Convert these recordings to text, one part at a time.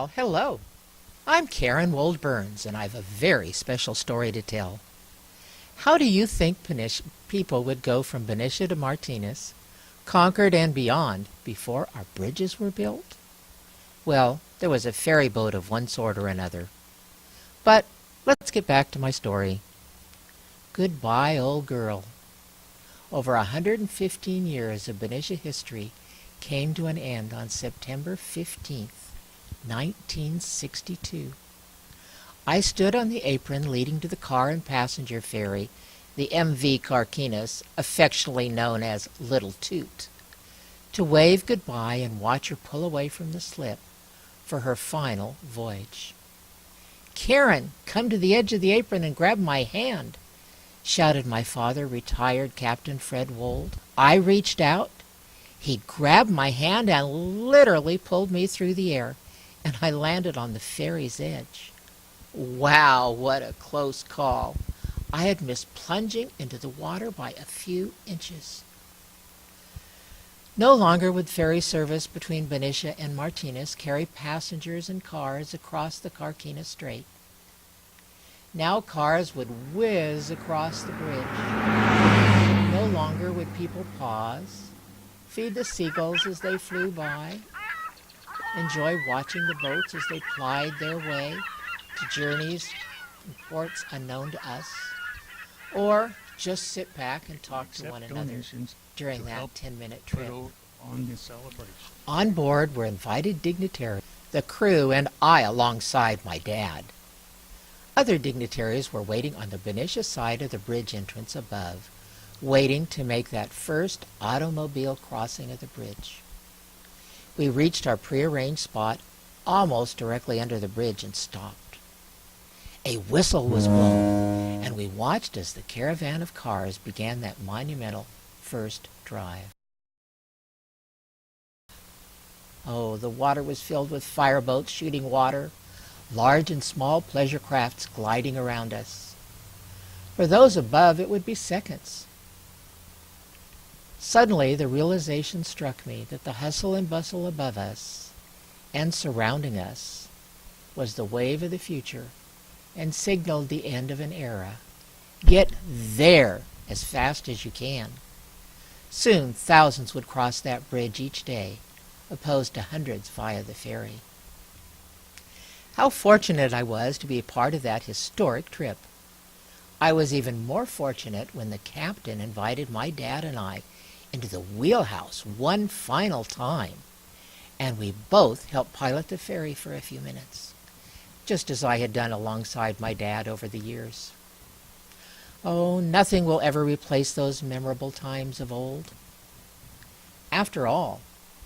Well, hello. I'm Karen Wold Burns, and I've a very special story to tell. How do you think people would go from Benicia to Martinez, Concord and beyond, before our bridges were built? Well, there was a ferry boat of one sort or another. But let's get back to my story. Goodbye, old girl. Over 115 years of Benicia history came to an end on September 15th, 1962. I stood on the apron leading to the car and passenger ferry, the MV Carquinez, affectionately known as Little Toot, to wave goodbye and watch her pull away from the slip for her final voyage. "Karen, come to the edge of the apron and grab my hand," shouted my father, retired Captain Fred Wold. I reached out. He grabbed my hand and literally pulled me through the air, and I landed on the ferry's edge. Wow, what a close call. I had missed plunging into the water by a few inches. No longer would ferry service between Benicia and Martinez carry passengers and cars across the Carquinez Strait. Now cars would whiz across the bridge. No longer would people pause, feed the seagulls as they flew by, enjoy watching the boats as they plied their way to journeys and ports unknown to us, or just sit back and talk to one another during that 10-minute trip. On board were invited dignitaries, the crew, and I alongside my dad. Other dignitaries were waiting on the Benicia side of the bridge entrance above, waiting to make that first automobile crossing of the bridge. We reached our prearranged spot almost directly under the bridge and stopped. A whistle was blown, and we watched as the caravan of cars began that monumental first drive. Oh, the water was filled with fireboats shooting water, large and small pleasure crafts gliding around us. For those above, it would be seconds. Suddenly, the realization struck me that the hustle and bustle above us and surrounding us was the wave of the future and signaled the end of an era. Get there as fast as you can. Soon, thousands would cross that bridge each day, opposed to hundreds via the ferry. How fortunate I was to be a part of that historic trip. I was even more fortunate when the captain invited my dad and I into the wheelhouse one final time, and we both helped pilot the ferry for a few minutes, just as I had done alongside my dad over the years. Oh, nothing will ever replace those memorable times of old. After all,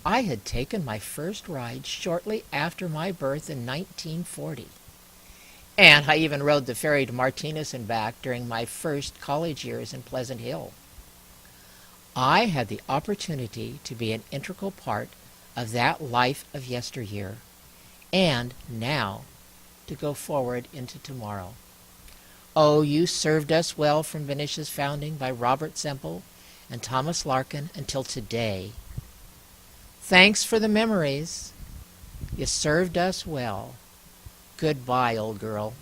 I had taken my first ride shortly after my birth in 1940, and I even rode the ferry to Martinez and back during my first college years in Pleasant Hill. I had the opportunity to be an integral part of that life of yesteryear, and now to go forward into tomorrow. Oh, you served us well from Benicia's founding by Robert Semple and Thomas Larkin until today. Thanks for the memories. You served us well. Goodbye, old girl.